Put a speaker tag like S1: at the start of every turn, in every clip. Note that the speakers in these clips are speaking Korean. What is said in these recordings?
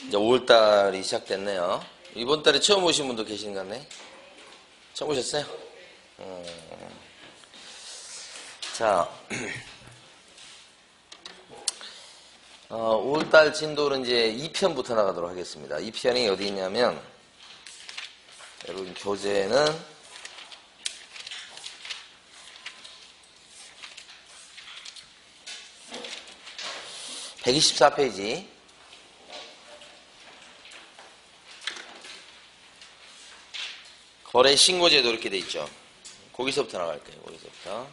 S1: 이제 5월달이 시작됐네요. 이번 달에 처음 오신 분도 계신 것 같네. 처음 오셨어요? 자, 5월달 진도는 이제 2편부터 나가도록 하겠습니다. 2편이 어디 있냐면, 여러분 교재는 124페이지. 거래 신고제도 이렇게 돼 있죠. 거기서부터 나갈게요. 거기서부터.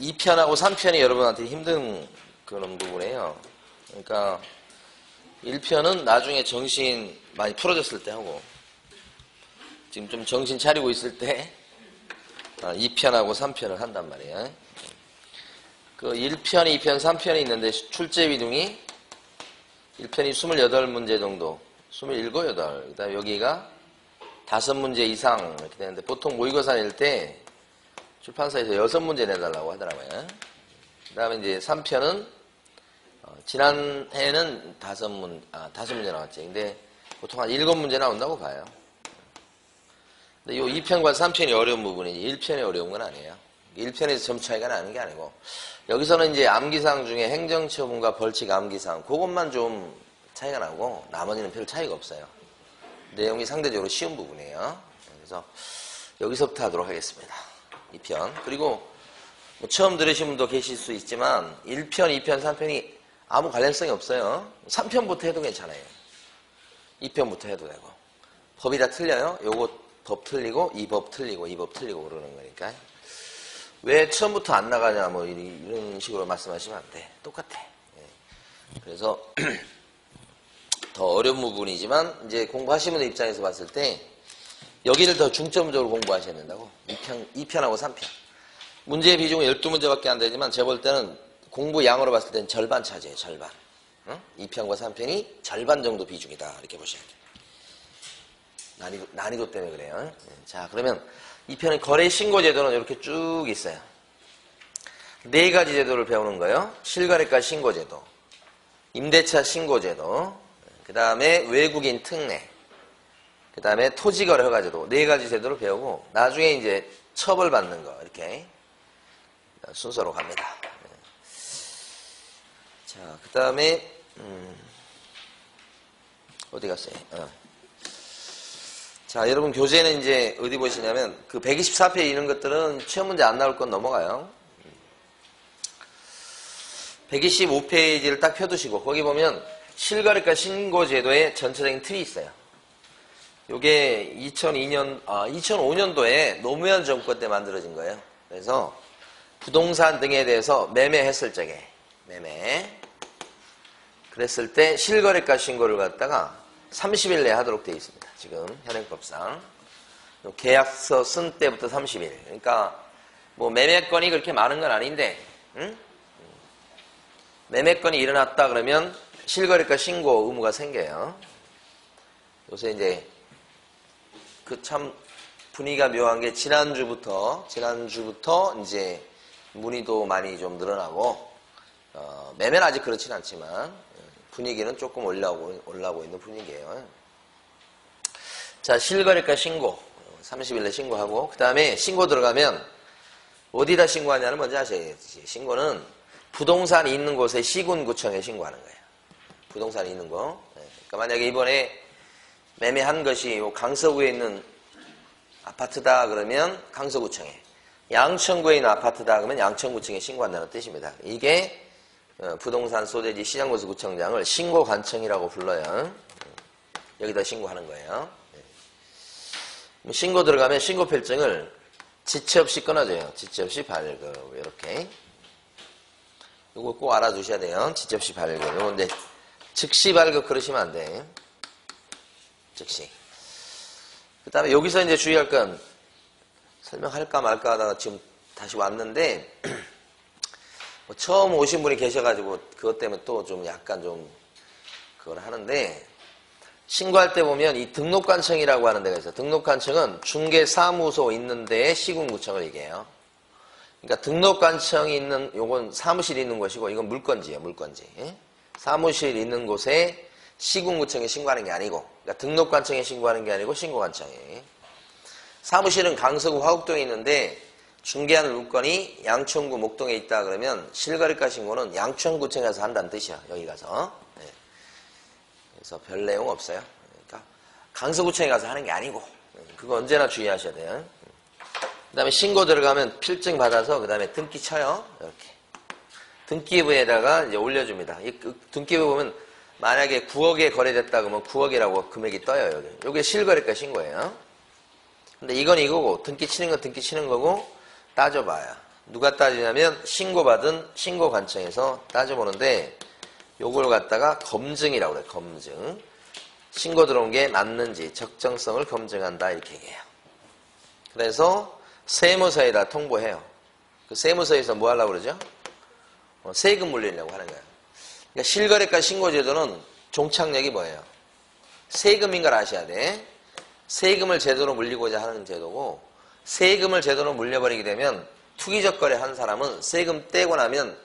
S1: 2편하고 3편이 여러분한테 힘든 그런 부분이에요. 그러니까 1편은 나중에 정신 많이 풀어졌을 때 하고, 지금 좀 정신 차리고 있을 때 2편하고 3편을 한단 말이에요. 그 1편, 2편, 3편이 있는데 출제 비중이 1편이 28문제 정도, 27, 8. 그 다음에 여기가 5문제 이상 이렇게 되는데, 보통 모의고사일 때 출판사에서 6문제 내달라고 하더라고요. 그 다음에 이제 3편은, 지난해는 5문제 나왔지. 근데 보통 한 7문제 나온다고 봐요. 근데 이 2편과 3편이 어려운 부분이지 1편이 어려운 건 아니에요. 1편에서 점 차이가 나는 게 아니고, 여기서는 이제 암기사항 중에 행정처분과 벌칙 암기사항, 그것만 좀 차이가 나고, 나머지는 별 차이가 없어요. 내용이 상대적으로 쉬운 부분이에요. 그래서 여기서부터 하도록 하겠습니다. 2편. 그리고 뭐 처음 들으신 분도 계실 수 있지만 1편, 2편, 3편이 아무 관련성이 없어요. 3편부터 해도 괜찮아요. 2편부터 해도 되고. 법이 다 틀려요. 요거 법 틀리고, 이 법 틀리고, 이 법 틀리고 그러는 거니까. 왜 처음부터 안 나가냐, 뭐 이런 식으로 말씀하시면 안 돼. 똑같아. 그래서 더 어려운 부분이지만, 이제 공부하시는 분 입장에서 봤을 때 여기를 더 중점적으로 공부하셔야 된다고. 2편하고 3편. 문제의 비중은 12문제밖에 안 되지만, 제가 볼 때는 공부 양으로 봤을 때는 절반 차지해요. 절반. 2편과 3편이 절반 정도 비중이다, 이렇게 보셔야 돼요. 난이도 때문에 그래요. 자, 그러면 2편의 거래 신고 제도는 이렇게 쭉 있어요. 4가지 제도를 배우는 거예요. 실거래가 신고 제도, 임대차 신고 제도, 그 다음에 외국인 특례, 그 다음에 토지거래 허가 제도, 4가지 제도를 배우고, 나중에 이제 처벌받는 거, 이렇게 순서로 갑니다. 자, 그 다음에 어디 갔어요? 자, 여러분 교재는 이제 어디 보시냐면, 그 124페이지 이런 것들은 시험 문제 안 나올 건 넘어가요. 125페이지를 딱 펴두시고, 거기 보면 실거래가 신고제도의 전체적인 틀이 있어요. 요게 2005년도에 노무현 정권 때 만들어진 거예요. 그래서 부동산 등에 대해서 매매했을 적에, 그랬을 때 실거래가 신고를 갖다가 30일 내에 하도록 되어 있습니다. 지금 현행법상. 계약서 쓴 때부터 30일. 그러니까 뭐 매매건이 그렇게 많은 건 아닌데, 매매건이 일어났다 그러면 실거래가 신고 의무가 생겨요. 요새 이제 그 참 분위기가 묘한 게, 지난주부터 이제 문의도 많이 좀 늘어나고, 매매는 아직 그렇진 않지만 분위기는 조금 올라오고 있는 분위기예요. 자, 실거래가 신고 30일 내 신고하고, 그 다음에 신고 들어가면 어디다 신고하냐는 먼저 아셔야지. 신고는 부동산이 있는 곳에 시군구청에 신고하는 거예요. 부동산이 있는 거. 그러니까 만약에 이번에 매매한 것이 강서구에 있는 아파트다 그러면 강서구청에, 양천구에 있는 아파트다 그러면 양천구청에 신고한다는 뜻입니다. 이게 부동산 소재지 시장군수구청장을 신고관청이라고 불러요. 여기다 신고하는 거예요. 신고 들어가면 신고필증을 지체 없이 끊어줘요. 지체 없이 발급. 이렇게. 이거 꼭 알아두셔야 돼요. 지체 없이 발급. 이거 근데 즉시 발급 그러시면 안 돼. 즉시. 그 다음에 여기서 이제 주의할 건, 설명할까 말까 하다가 지금 다시 왔는데, 뭐 처음 오신 분이 계셔가지고 그것 때문에 또 좀 약간 좀 그걸 하는데, 신고할 때 보면 이 등록관청이라고 하는 데가 있어요. 등록관청은 중개사무소 있는 데에 시군구청을 얘기해요. 그러니까 등록관청이 있는, 요건 사무실이 있는 곳이고, 이건 물건지예요, 물건지. 예? 사무실 있는 곳에 시군구청에 신고하는 게 아니고, 그러니까 등록관청에 신고하는 게 아니고, 신고관청에. 사무실은 강서구 화곡동에 있는데, 중개하는 물건이 양천구 목동에 있다 그러면, 실거래가 신고는 양천구청에 가서 한다는 뜻이야, 여기 가서. 예. 그래서 별 내용 없어요. 그러니까, 강서구청에 가서 하는 게 아니고, 그거 언제나 주의하셔야 돼요. 그 다음에 신고 들어가면 필증 받아서 그 다음에 등기 쳐요. 이렇게. 등기부에다가 이제 올려줍니다. 이 등기부 보면 만약에 9억에 거래됐다 그러면 9억이라고 금액이 떠요. 여기. 요게 실거래가 신고예요. 근데 이건 이거고 등기 치는 건 등기 치는 거고 따져봐요. 누가 따지냐면 신고받은 신고관청에서 따져보는데 요걸 갖다가 검증이라고 그래요. 검증. 신고 들어온 게 맞는지 적정성을 검증한다 이렇게 얘기해요. 그래서 세무서에다 통보해요. 그 세무서에서 뭐 하려고 그러죠? 세금 물리려고 하는 거예요. 그러니까 실거래가 신고제도는 종착역이 뭐예요? 세금인 걸 아셔야 돼. 세금을 제대로 물리고자 하는 제도고 세금을 제대로 물려버리게 되면 투기적 거래 한 사람은 세금 떼고 나면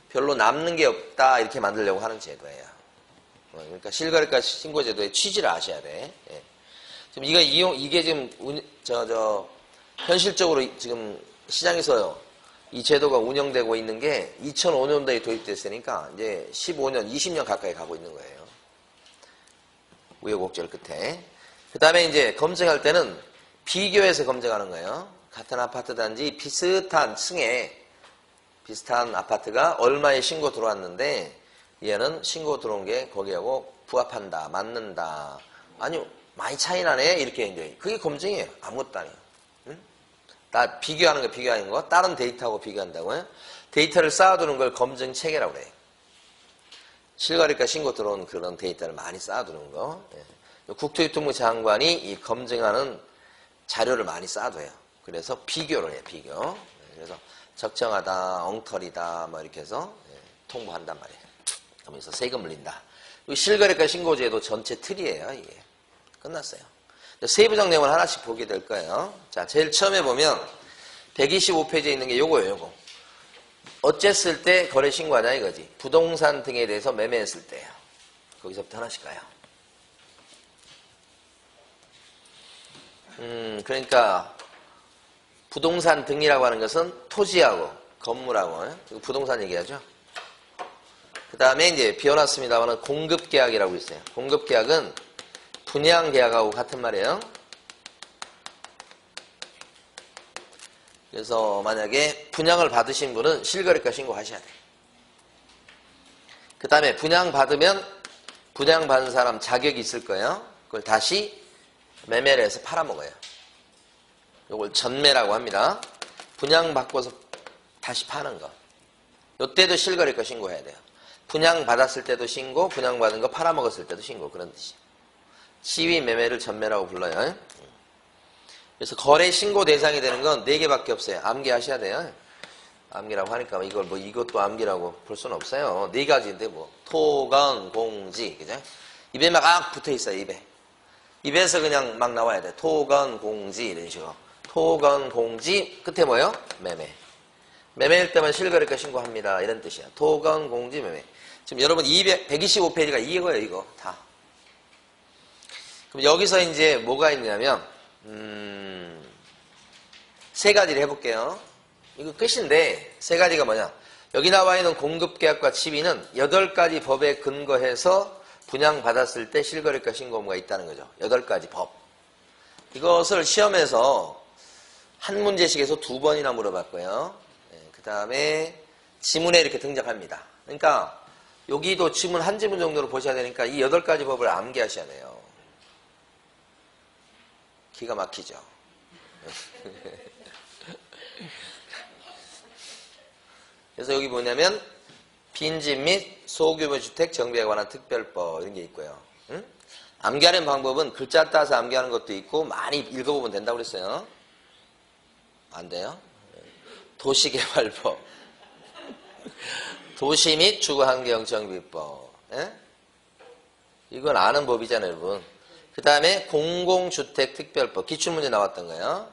S1: 별로 남는 게 없다 이렇게 만들려고 하는 제도예요. 그러니까 실거래가 신고제도의 취지를 아셔야 돼. 예. 지금 이게 지금 현실적으로 지금 시장에서 이 제도가 운영되고 있는 게 2005년도에 도입됐으니까 이제 15년, 20년 가까이 가고 있는 거예요. 우여곡절 끝에. 그 다음에 이제 검증할 때는 비교해서 검증하는 거예요. 같은 아파트 단지 비슷한 층에 비슷한 아파트가 얼마에 신고 들어왔는데 얘는 신고 들어온 게 거기하고 부합한다, 맞는다. 아니요, 많이 차이 나네. 이렇게 이제 그게 검증이에요. 아무것도 아니에요. 다 비교하는 거 비교하는 거 다른 데이터하고 비교한다고요. 데이터를 쌓아두는 걸 검증 체계라고 그래요. 실거래가 신고 들어온 그런 데이터를 많이 쌓아두는 거. 국토유통부 장관이 이 검증하는 자료를 많이 쌓아둬요. 그래서 비교를 해요. 비교. 그래서 적정하다, 엉터리다 뭐 이렇게 해서 통보한단 말이에요. 그러면서 세금 물린다. 실거래가 신고제도 전체 틀이에요. 이게 끝났어요. 세부적 내용을 하나씩 보게 될 거예요. 자, 제일 처음에 보면 125페이지에 있는 게 요거예요, 요거. 어쨌을 때 거래 신고하냐 이거지. 부동산 등에 대해서 매매했을 때요. 거기서부터 하나씩 가요. 그러니까 부동산 등이라고 하는 것은 토지하고 건물하고 부동산 얘기하죠. 그 다음에 이제 비워놨습니다만은 공급계약이라고 있어요. 공급계약은 분양계약하고 같은 말이에요. 그래서 만약에 분양을 받으신 분은 실거래가 신고하셔야 돼요. 그 다음에 분양받으면 분양받은 사람 자격이 있을 거예요. 그걸 다시 매매를 해서 팔아먹어요. 이걸 전매라고 합니다. 분양받고서 다시 파는 거. 이때도 실거래가 신고해야 돼요. 분양받았을 때도 신고, 분양받은 거 팔아먹었을 때도 신고. 그런 뜻이에요. 시위 매매를 전매라고 불러요. 그래서 거래 신고 대상이 되는 건 4개밖에 없어요. 암기하셔야 돼요. 암기라고 하니까 이걸 뭐 이것도 암기라고 볼 수는 없어요. 4가지인데 뭐 토건, 공지, 그죠? 입에 막 붙어 있어요. 입에서 그냥 막 나와야 돼. 토건, 공지 이런 식으로. 토건, 공지 끝에 뭐요? 매매. 매매일 때만 실거래가 신고합니다. 이런 뜻이야. 토건, 공지, 매매. 지금 여러분 125페이지가 이거예요. 이거 다. 그럼 여기서 이제 뭐가 있냐면 3가지를 해볼게요. 이거 끝인데 3가지가 뭐냐. 여기 나와 있는 공급계약과 취비는 8가지 법에 근거해서 분양받았을 때 실거래가 신고 의무가 있다는 거죠. 8가지 법. 이것을 시험에서 한 문제씩에서 2번이나 물어봤고요. 그 다음에 지문에 이렇게 등장합니다. 그러니까 여기도 지문 한 지문 정도로 보셔야 되니까 이 8가지 법을 암기하셔야 돼요. 기가 막히죠. 그래서 여기 뭐냐면 빈집 및 소규모 주택 정비에 관한 특별법 이런 게 있고요. 응? 암기하는 방법은 글자 따서 암기하는 것도 있고 많이 읽어보면 된다고 그랬어요. 안 돼요? 도시개발법, 도시 및 주거환경정비법. 이건 아는 법이잖아요, 여러분. 그 다음에 공공주택특별법, 기출문제 나왔던 거예요.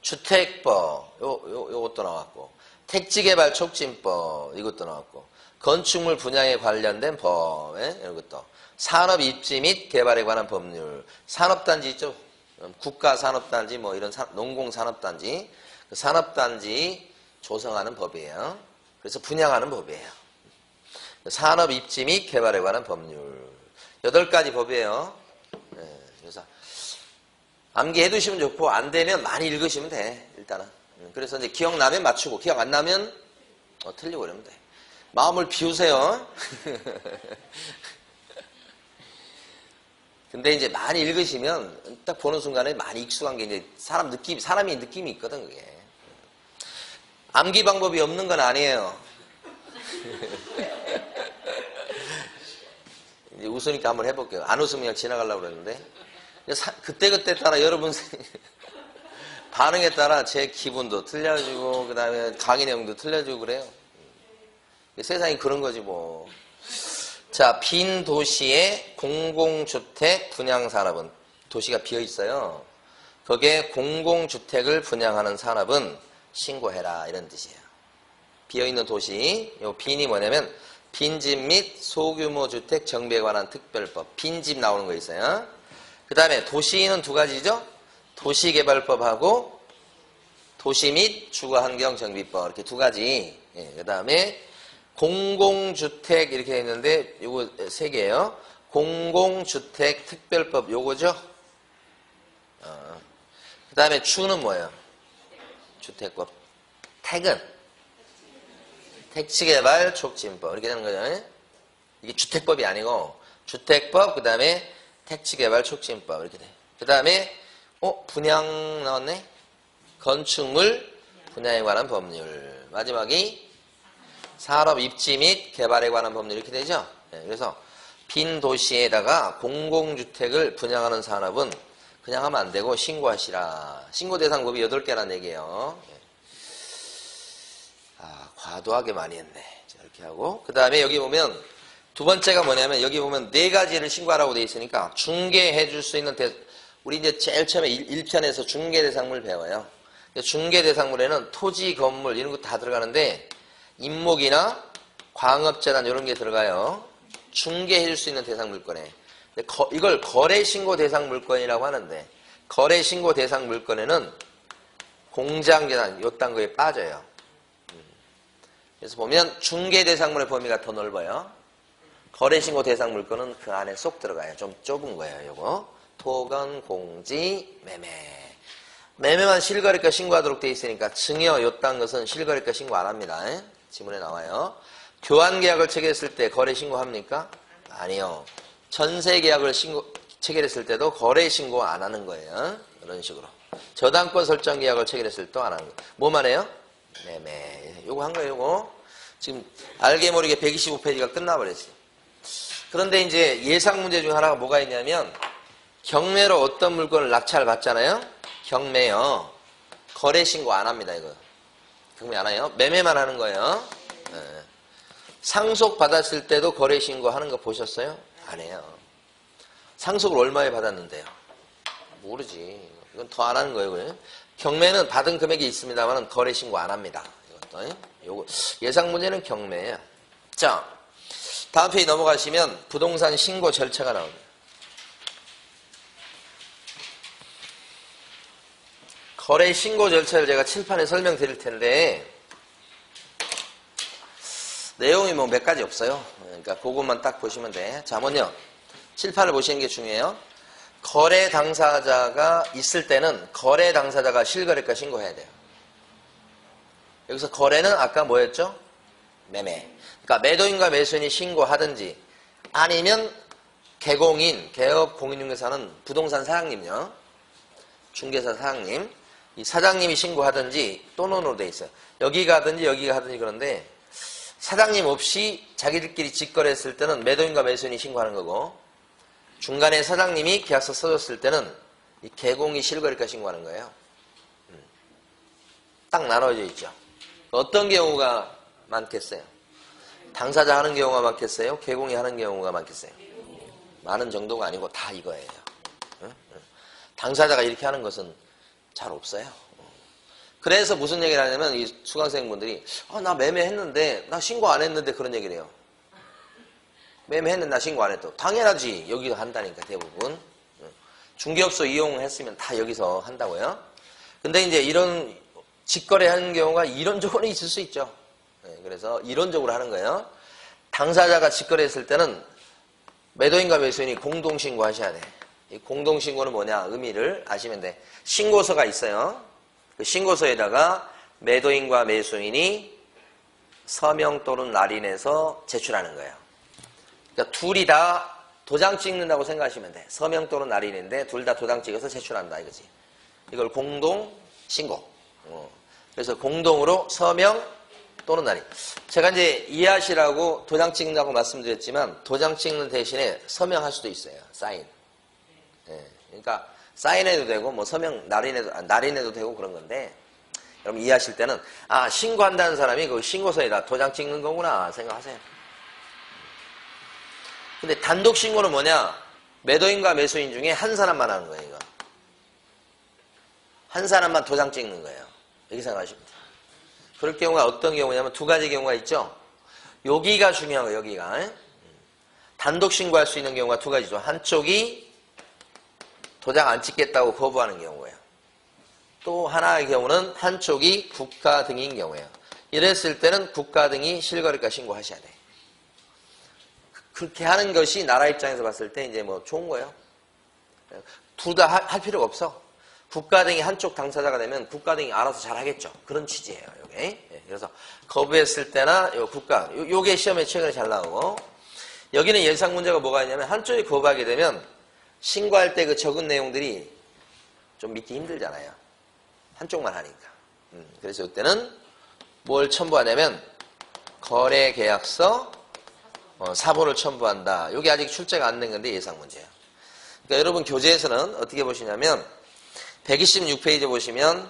S1: 주택법, 요것도 나왔고. 택지개발 촉진법 이것도 나왔고 건축물 분양에 관련된 법 이런 것도 산업 입지 및 개발에 관한 법률 산업단지 있죠. 국가산업단지 뭐 이런 농공산업단지 그 산업단지 조성하는 법이에요. 그래서 분양하는 법이에요. 산업 입지 및 개발에 관한 법률 8가지 법이에요. 그래서 암기해 두시면 좋고 안 되면 많이 읽으시면 돼. 일단은. 그래서 이제 기억나면 맞추고 기억 안 나면 틀리고 이러면 돼. 마음을 비우세요. 근데 이제 많이 읽으시면 딱 보는 순간에 많이 익숙한 게 이제 사람이 느낌이 있거든, 그게. 암기 방법이 없는 건 아니에요. 이제 웃으니까 한번 해볼게요. 안 웃으면 그냥 지나가려고 그랬는데. 그때그때 따라 여러분 반응에 따라 제 기분도 틀려지고, 그 다음에 강의 내용도 틀려지고 그래요. 세상이 그런 거지, 뭐. 자, 빈 도시의 공공주택 분양산업은 도시가 비어 있어요. 거기에 공공주택을 분양하는 산업은 신고해라 이런 뜻이에요. 비어있는 도시, 요 빈이 뭐냐면 빈집 및 소규모 주택 정비에 관한 특별법, 빈집 나오는 거 있어요. 그 다음에 도시는 2가지죠. 도시개발법하고 도시 및 주거환경정비법 이렇게 2가지. 그 다음에 공공주택 이렇게 돼 있는데 요거 3개예요. 공공주택 특별법 요거죠. 그 다음에 주는 뭐예요? 주택법. 택은 택지개발 촉진법 이렇게 되는 거죠. 이게 주택법이 아니고 주택법 그 다음에 택지개발 촉진법 이렇게 돼. 그 다음에 분양 나왔네. 건축물 분양에 관한 법률. 마지막이 산업 입지 및 개발에 관한 법률 이렇게 되죠. 그래서 빈 도시에다가 공공주택을 분양하는 산업은 그냥 하면 안 되고 신고하시라. 신고 대상법이 8개라는 얘기예요. 과도하게 많이 했네. 이렇게 하고 그 다음에 여기 보면 2번째가 뭐냐면 여기 보면 4가지를 신고하라고 돼 있으니까 중개해 줄 수 있는 우리 이제 제일 처음에 1편에서 중개대상물 배워요. 중개대상물에는 토지, 건물 이런 거 다 들어가는데 임목이나 광업재단 이런 게 들어가요. 중개해 줄 수 있는 대상물건에. 이걸 거래신고 대상물건이라고 하는데 거래신고 대상물건에는 공장재단 요딴 거에 빠져요. 그래서 보면 중개대상물의 범위가 더 넓어요. 거래신고 대상물건은 그 안에 쏙 들어가요. 좀 좁은 거예요. 요거 토건, 공지, 매매. 매매만 실거래가 신고하도록 돼 있으니까 증여 요딴 것은 실거래가 신고 안 합니다. 지문에 나와요. 교환계약을 체결했을 때 거래 신고합니까? 아니요. 전세계약을 체결했을 때도 거래 신고 안 하는 거예요. 이런 식으로. 저당권 설정 계약을 체결했을 때도 안 하는 거예요. 뭐만 해요? 매매. 요거 한 거예요, 요거. 지금 알게 모르게 125페이지가 끝나버렸어요. 그런데 이제 예상 문제 중 하나가 뭐가 있냐면 경매로 어떤 물건을 낙찰 받잖아요. 경매요. 거래 신고 안 합니다, 이거. 경매 안 해요. 매매만 하는 거예요. 상속 받았을 때도 거래 신고 하는 거 보셨어요? 안 해요. 상속을 얼마에 받았는데요? 모르지. 이건 더 안 하는 거예요, 그래. 경매는 받은 금액이 있습니다만 거래 신고 안 합니다. 이것도. 요거 예상 문제는 경매예요. 자, 다음 페이지 넘어가시면 부동산 신고 절차가 나옵니다. 거래 신고 절차를 제가 칠판에 설명드릴 텐데 내용이 뭐 몇 가지 없어요. 그러니까 그것만 딱 보시면 돼. 자, 먼저 칠판을 보시는 게 중요해요. 거래 당사자가 있을 때는 거래 당사자가 실거래가 신고해야 돼요. 여기서 거래는 아까 뭐였죠? 매매. 그러니까 매도인과 매수인이 신고하든지 아니면 개공인, 개업 공인중개사는 부동산 사장님요. 중개사 사장님. 이 사장님이 신고하든지 또는으로 돼 있어요. 여기 가든지 여기 가든지 그런데 사장님 없이 자기들끼리 직거래했을 때는 매도인과 매수인이 신고하는 거고 중간에 사장님이 계약서 써줬을 때는 이 개공이 실거래가 신고하는 거예요. 딱 나눠져 있죠. 어떤 경우가 많겠어요? 당사자 하는 경우가 많겠어요? 개공이 하는 경우가 많겠어요? 많은 정도가 아니고 다 이거예요. 당사자가 이렇게 하는 것은 잘 없어요. 그래서 무슨 얘기를 하냐면 이 수강생분들이 나 매매했는데 나 신고 안 했는데 그런 얘기를 해요. 매매했는데 나 신고 안 했다. 당연하지. 여기서 한다니까 대부분. 중개업소 이용했으면 다 여기서 한다고요. 근데 이제 이런 직거래 하는 경우가 이론적으로 있을 수 있죠. 그래서 이론적으로 하는 거예요. 당사자가 직거래했을 때는 매도인과 매수인이 공동신고하셔야 돼. 이 공동신고는 뭐냐 의미를 아시면 돼. 신고서가 있어요. 그 신고서에다가 매도인과 매수인이 서명 또는 날인해서 제출하는 거예요. 그러니까 둘이 다 도장 찍는다고 생각하시면 돼. 서명 또는 날인인데 둘 다 도장 찍어서 제출한다 이거지. 이걸 공동신고. 그래서 공동으로 서명 또는 날인. 제가 이제 이해하시라고 도장 찍는다고 말씀드렸지만 도장 찍는 대신에 서명할 수도 있어요. 사인. 그러니까 사인해도 되고 뭐 서명 날인해도 되고 그런 건데 여러분 이해하실 때는 신고한다는 사람이 그 신고서에다 도장 찍는 거구나 생각하세요. 근데 단독 신고는 뭐냐? 매도인과 매수인 중에 한 사람만 하는 거예요. 이거. 한 사람만 도장 찍는 거예요. 이렇게 생각하시면 돼요. 그럴 경우가 어떤 경우냐면 두 가지 경우가 있죠. 여기가 중요한 거예요. 여기가. 단독 신고할 수 있는 경우가 두 가지죠. 한쪽이 도장 안 찍겠다고 거부하는 경우예요. 또 하나의 경우는 한쪽이 국가 등인 경우예요. 이랬을 때는 국가 등이 실거래가 신고하셔야 돼. 그렇게 하는 것이 나라 입장에서 봤을 때 이제 뭐 좋은 거예요. 둘 다 할 필요가 없어. 국가 등이 한쪽 당사자가 되면 국가 등이 알아서 잘 하겠죠. 그런 취지예요. 요게. 그래서 거부했을 때나 요게 시험에 최근에 잘 나오고 여기는 예상 문제가 뭐가 있냐면 한쪽이 거부하게 되면 신고할 때 그 적은 내용들이 좀 믿기 힘들잖아요. 한쪽만 하니까. 그래서 이때는 뭘 첨부하냐면 거래계약서 사본을 첨부한다. 이게 아직 출제가 안 된 건데 예상 문제예요. 그러니까 여러분 교재에서는 어떻게 보시냐면 126페이지 보시면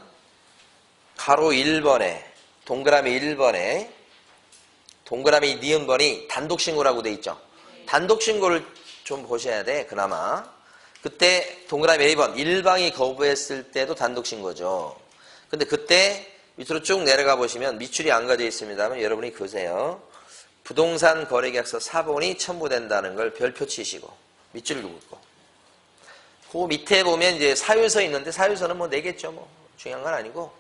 S1: 가로 1번에 동그라미 1번에 동그라미 니은번이 단독신고라고 돼 있죠. 단독신고를 좀 보셔야 돼. 그나마. 그때 동그라미 A번 일방이 거부했을 때도 단독신고죠. 근데 그때 밑으로 쭉 내려가 보시면 밑줄이 안 가져 있습니다만 여러분이 그으세요. 부동산 거래계약서 사본이 첨부된다는 걸 별표 치시고 밑줄을 긋고 그 밑에 보면 이제 사유서 있는데 사유서는 뭐 내겠죠. 뭐 중요한 건 아니고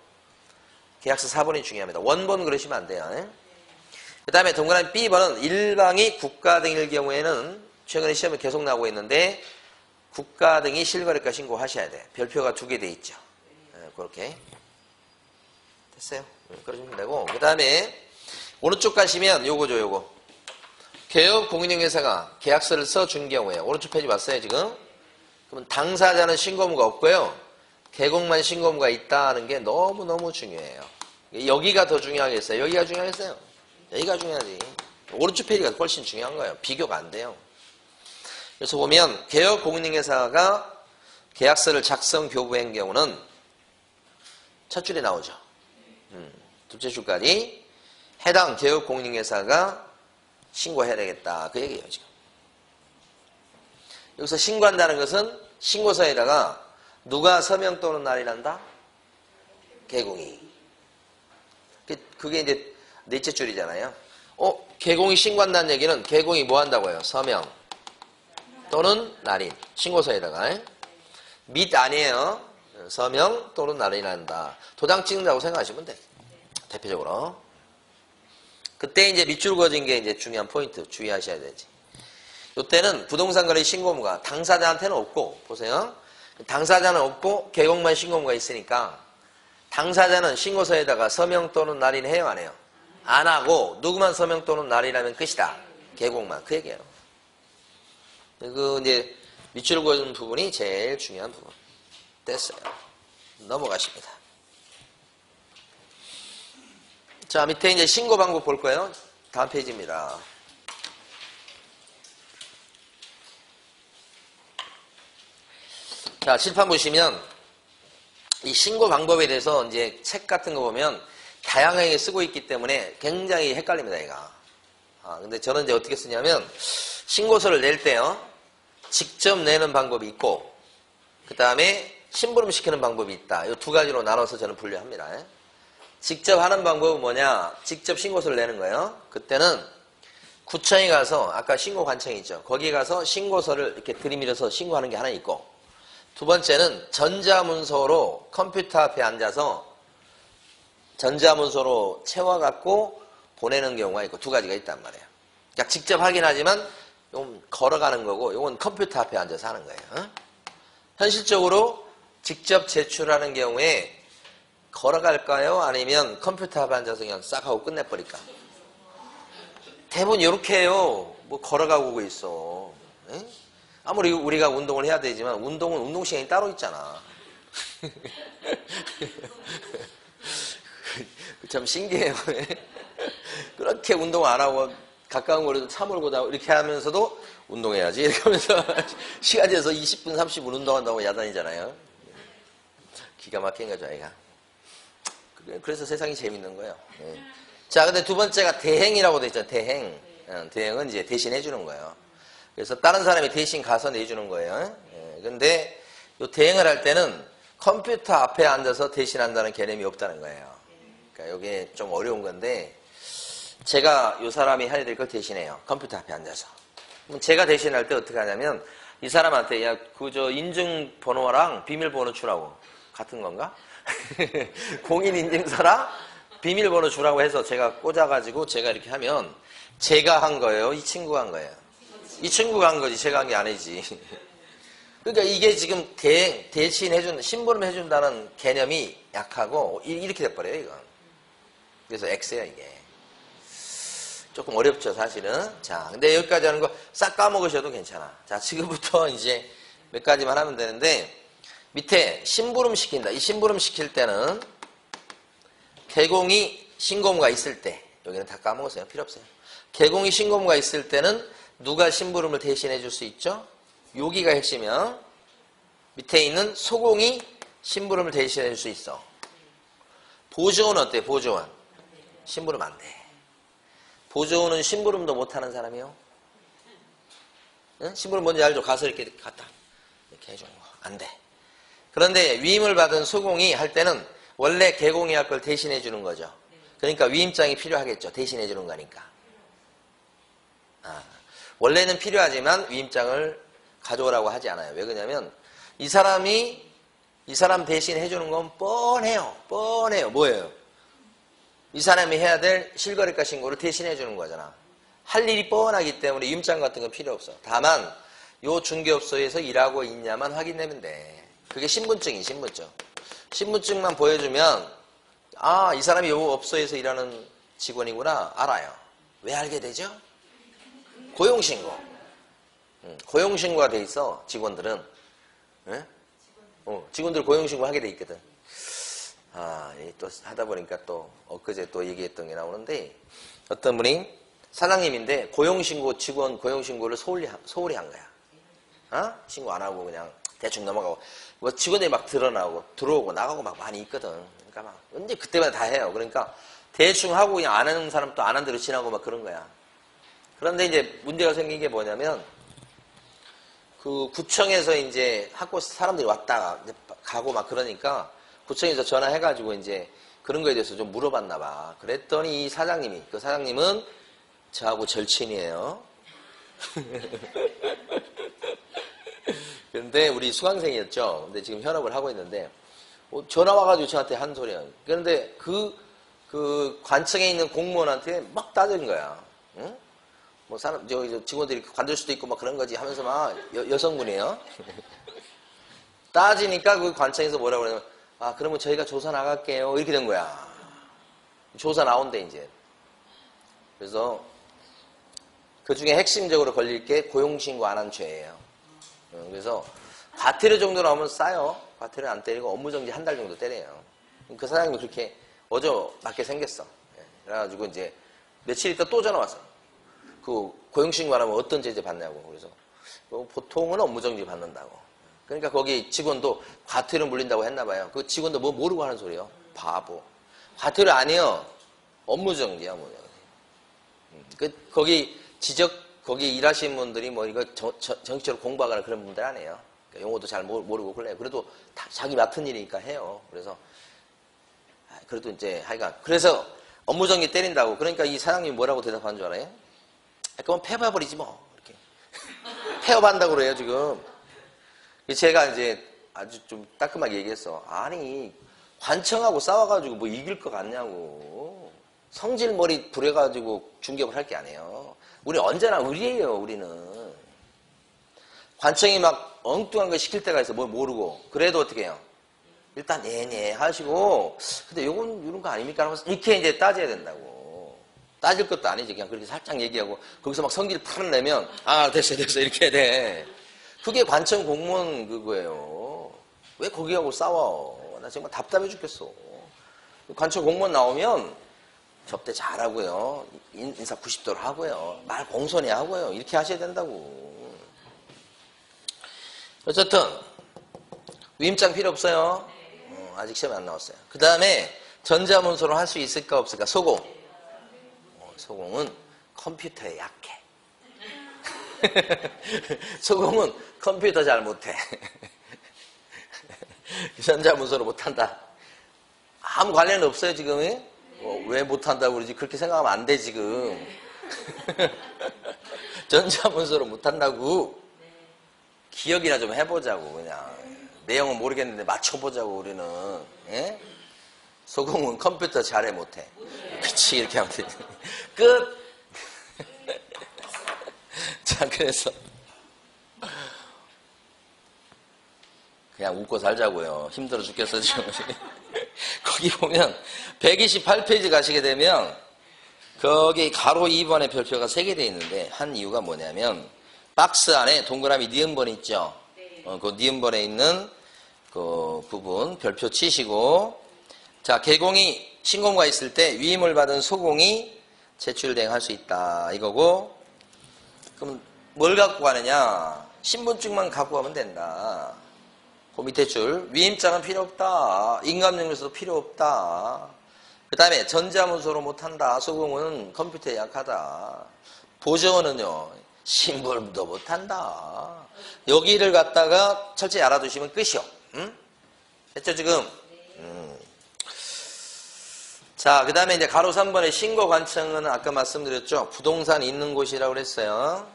S1: 계약서 사본이 중요합니다. 원본 그러시면 안 돼요. 그 다음에 동그라미 B번은 일방이 국가 등일 경우에는 최근에 시험에 계속 나오고 있는데 국가 등이 실거래가 신고하셔야 돼. 별표가 2개 돼 있죠. 그렇게 됐어요. 그러시면 되고 그 다음에 오른쪽 가시면 요거죠. 요거 개업 공인중개사가 계약서를 써준 경우에 오른쪽 페이지 봤어요 지금? 그러면 당사자는 신고무가 없고요. 개공만 신고무가 있다는 게 너무너무 중요해요. 여기가 더 중요하겠어요? 여기가 중요하겠어요? 여기가 중요하지. 오른쪽 페이지가 훨씬 중요한 거예요. 비교가 안 돼요. 그래서 보면 개업 공인중개사가 계약서를 작성 교부한 경우는 첫 줄에 나오죠. 둘째 줄까지 해당 개업 공인중개사가 신고해야 되겠다. 그 얘기예요 지금. 여기서 신고한다는 것은 신고서에다가 누가 서명 또는 날인한다? 개공이. 그게 이제 넷째 줄이잖아요. 개공이 신고한다는 얘기는 개공이 뭐 한다고요? 서명 또는 날인. 신고서에다가. 및 아니에요. 서명 또는 날인한다. 도장 찍는다고 생각하시면 돼. 대표적으로. 그때 이제 밑줄 그어진 게 이제 중요한 포인트 주의하셔야 되지. 이때는 부동산 거래 신고무가 당사자한테는 없고, 보세요. 당사자는 없고 개공만 신고무가 있으니까 당사자는 신고서에다가 서명 또는 날인 해요, 안 해요? 안 하고 누구만 서명 또는 날인하면 끝이다. 개공만. 그 얘기예요. 그 이제 밑줄 그어진 부분이 제일 중요한 부분. 됐어요. 넘어가십니다. 자, 밑에 이제 신고 방법 볼 거예요. 다음 페이지입니다. 자, 칠판 보시면 이 신고 방법에 대해서 이제 책 같은 거 보면 다양하게 쓰고 있기 때문에 굉장히 헷갈립니다, 얘가. 근데 저는 이제 어떻게 쓰냐면 신고서를 낼 때요. 직접 내는 방법이 있고 그 다음에 심부름 시키는 방법이 있다. 이 두 가지로 나눠서 저는 분류합니다. 직접 하는 방법은 뭐냐? 직접 신고서를 내는 거예요. 그때는 구청에 가서 아까 신고관청이 있죠. 거기 가서 신고서를 이렇게 들이밀어서 신고하는 게 하나 있고, 두 번째는 전자문서로 컴퓨터 앞에 앉아서 전자문서로 채워갖고 보내는 경우가 있고, 두 가지가 있단 말이에요. 그러니까 직접 하긴 하지만 이건 걸어가는 거고, 이건 컴퓨터 앞에 앉아서 하는 거예요. 현실적으로 직접 제출하는 경우에 걸어갈까요? 아니면 컴퓨터 앞에 앉아서 그냥 싹 하고 끝내버릴까? 대부분 이렇게 해요. 뭐 걸어가고 오고 있어. 에? 아무리 우리가 운동을 해야 되지만 운동은 운동 시간이 따로 있잖아. 참 신기해요. 그렇게 운동 안 하고 가까운 거리도 차 몰고 다 이렇게 하면서도 운동해야지. 이렇게 하면서 시간 돼서 20분, 30분 운동한다고 야단이잖아요. 기가 막힌 거죠, 아이가. 그래서 세상이 재밌는 거예요. 네. 자, 근데 두 번째가 대행이라고 돼 있죠. 대행. 대행은 이제 대신 해주는 거예요. 그래서 다른 사람이 대신 가서 내주는 거예요. 네. 근데 이 대행을 할 때는 컴퓨터 앞에 앉아서 대신한다는 개념이 없다는 거예요. 그러니까 이게 좀 어려운 건데, 제가 이 사람이 해야 될 걸 대신해요. 컴퓨터 앞에 앉아서. 그럼 제가 대신할 때 어떻게 하냐면, 이 사람한테, 야, 인증번호랑 비밀번호 주라고. 같은 건가? 공인인증서랑 비밀번호 주라고 해서 제가 꽂아가지고 제가 이렇게 하면 제가 한 거예요? 이 친구가 한 거예요? 이 친구가 한 거지. 제가 한 게 아니지. 그러니까 이게 지금 대신 심부름 해준다는 개념이 약하고 이렇게 돼버려요, 이건. 그래서 X야, 이게. 조금 어렵죠, 사실은. 자, 근데 여기까지 하는 거 싹 까먹으셔도 괜찮아. 자, 지금부터 이제 몇 가지만 하면 되는데, 밑에 심부름 시킨다. 이 심부름 시킬 때는 개공이 신고무가 있을 때, 여기는 다 까먹었어요. 필요 없어요. 개공이 신고무가 있을 때는 누가 심부름을 대신해 줄 수 있죠? 여기가 핵심이야. 밑에 있는 소공이 심부름을 대신해 줄 수 있어. 보조원은 어때? 보조원. 심부름 안 돼. 보조원은 심부름도 못하는 사람이요. 응? 심부름 뭔지 알죠? 가서 이렇게 갖다 이렇게 해주는 거. 안 돼. 그런데 위임을 받은 소공이 할 때는 원래 개공이 할 걸 대신해 주는 거죠. 그러니까 위임장이 필요하겠죠. 대신해 주는 거니까. 원래는 필요하지만 위임장을 가져오라고 하지 않아요. 왜 그러냐면 이 사람 대신 해주는 건 뻔해요. 뻔해요. 뭐예요? 이 사람이 해야 될 실거래가 신고를 대신해 주는 거잖아. 할 일이 뻔하기 때문에 위임장 같은 건 필요 없어. 다만 요 중개업소에서 일하고 있냐만 확인되면 돼. 그게 신분증이 신분증. 신분증만 보여주면 이 사람이 요 업소에서 일하는 직원이구나 알아요. 왜 알게 되죠? 고용신고. 고용신고가 돼 있어, 직원들은. 네? 직원들 고용신고 하게 돼 있거든. 또 하다 보니까 또 엊그제 또 얘기했던 게 나오는데, 어떤 분이 사장님인데 직원 고용신고를 소홀히 한 거야. 신고 안 하고 그냥 대충 넘어가고, 뭐 직원들이 막 들어오고 나가고 막 많이 있거든. 그러니까 막 언제 그때마다 다 해요. 그러니까 대충 하고 그냥 안 하는 사람 또 안 한 대로 지나고 막 그런 거야. 그런데 이제 문제가 생긴 게 뭐냐면, 그 구청에서 이제 학교 사람들이 왔다가 가고 막 그러니까 구청에서 전화해가지고 이제 그런 거에 대해서 좀 물어봤나 봐. 그랬더니 이 사장님이, 그 사장님은 저하고 절친이에요. 그런데 우리 수강생이었죠. 근데 지금 현업을 하고 있는데 전화 와가지고 저한테 한 소리야. 그런데 그 관청에 있는 공무원한테 막 따진 거야. 응? 뭐 직원들이 관둘 수도 있고 막 그런 거지 하면서 막 여성분이에요. 따지니까 그 관청에서 뭐라고 그러냐면, 그러면 저희가 조사 나갈게요. 이렇게 된 거야. 조사 나온대 이제. 그래서 그 중에 핵심적으로 걸릴 게 고용신고 안 한 죄예요. 그래서 과태료 정도 나오면 싸요. 과태료 안 때리고 업무정지 한 달 정도 때려요. 그 사장님이 그렇게 어저맞게 생겼어. 그래가지고 이제 며칠 있다 또 전화 왔어. 그 고용신고 안 하면 어떤 제재 받냐고. 그래서 보통은 업무정지 받는다고. 그러니까 거기 직원도 과태료 물린다고 했나 봐요. 그 직원도 뭐 모르고 하는 소리예요. 바보. 과태료 아니에요. 업무정지야. 거기 일하시는 분들이 뭐 이거 정식적으로 공부하거나 그런 분들 아니에요. 그러니까 용어도 잘 모르고 그래요. 그래도 다 자기 맡은 일이니까 해요. 그래서 그래도 이제 하여간 그래서 업무정지 때린다고. 그러니까 이 사장님이 뭐라고 대답한 줄 알아요? 그럼 폐업해버리지 뭐. 이렇게. 폐업한다고 그래요 지금. 제가 이제 아주 좀 따끔하게 얘기했어. 아니 관청하고 싸워가지고 뭐 이길 것 같냐고. 성질머리 부려가지고 중개업을 할 게 아니에요. 우리 언제나 의리예요. 우리는. 관청이 막 엉뚱한 거 시킬 때가 있어. 뭘 모르고. 그래도 어떻게 해요? 일단 네네 하시고 근데 요건 이런 거 아닙니까? 이렇게 이제 따져야 된다고. 따질 것도 아니지. 그냥 그렇게 살짝 얘기하고 거기서 막 성질 풀어내면 아 됐어 이렇게 돼. 그게 관청 공무원 그거예요. 왜 거기하고 싸워? 나 정말 답답해 죽겠어. 관청 공무원 나오면 접대 잘하고요. 인사 90도로 하고요. 말 공손히 하고요. 이렇게 하셔야 된다고. 어쨌든 위임장 필요 없어요. 아직 시험에 안 나왔어요. 그 다음에 전자문서로 할 수 있을까 없을까? 소공. 소공은 컴퓨터에 약해. 소공은 컴퓨터 잘 못해. 전자문서로 못한다. 아무 관련 없어요 지금. 왜 못한다고 그러지? 그렇게 생각하면 안 돼 지금. 전자문서로 못한다고. 기억이나 좀 해보자고 그냥. 내용은 모르겠는데 맞춰보자고 우리는. 예? 소공은 컴퓨터 잘해 못해. 그치 이렇게 하면 돼. 끝. 자 그래서 그냥 웃고 살자고요. 힘들어 죽겠어 지금. 거기 보면 128페이지 가시게 되면 거기 가로 2번의 별표가 3개 되어 있는데 한 이유가 뭐냐면 박스 안에 동그라미 니은번이 있죠. 그 니은번에 있는 그 부분 별표 치시고 자 개공이 신공가 있을 때 위임을 받은 소공이 제출 대행할 수 있다 이거고 그럼 뭘 갖고 가느냐 신분증만 갖고 가면 된다. 그 밑에 줄 위임장은 필요 없다. 인감증명서도 필요 없다. 그 다음에 전자문서로 못한다. 소공은 컴퓨터에 약하다. 보정은요 신분도 못한다. 여기를 갖다가 철저히 알아두시면 끝이요. 응? 됐죠 지금? 자, 그 다음에 이제 가로 3번의 신고관청은 아까 말씀드렸죠. 부동산 있는 곳이라고 그랬어요.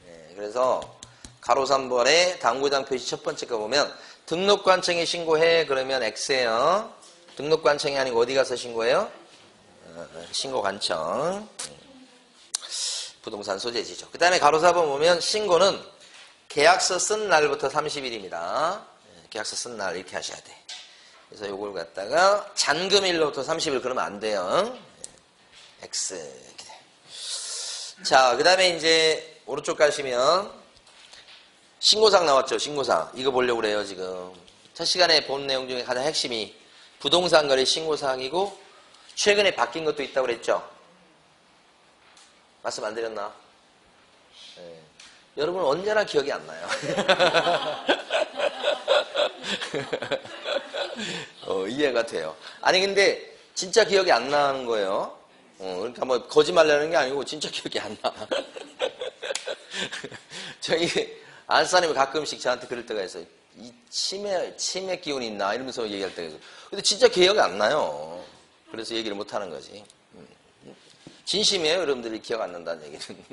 S1: 네, 그래서 가로 3번의 당구장 표시 첫 번째 거 보면 등록관청에 신고해 그러면 X예요. 등록관청이 아니고 어디 가서 신고해요? 신고관청. 부동산 소재지죠. 그 다음에 가로 4번 보면 신고는 계약서 쓴 날부터 30일입니다. 계약서 쓴 날 이렇게 하셔야 돼. 그래서 요걸 갖다가 잔금일로부터 30일 그러면 안 돼요. X 이렇게 돼. 자, 그 다음에 이제 오른쪽 가시면 신고사항 나왔죠. 신고사항. 이거 보려고 그래요 지금. 첫 시간에 본 내용 중에 가장 핵심이 부동산 거래 신고사항이고 최근에 바뀐 것도 있다고 그랬죠. 말씀 안 드렸나? 네. 여러분 언제나 기억이 안 나요. 이해가 돼요. 아니 근데 진짜 기억이 안 나는 거예요. 그러니까 뭐 거짓말하는 게 아니고 진짜 기억이 안 나. 저희 안사님이 가끔씩 저한테 그럴 때가 있어요. 이 치매 기운이 있나 이러면서 얘기할 때가 있어요. 근데 진짜 기억이 안 나요. 그래서 얘기를 못 하는 거지. 진심이에요. 여러분들이 기억 안 난다는 얘기는.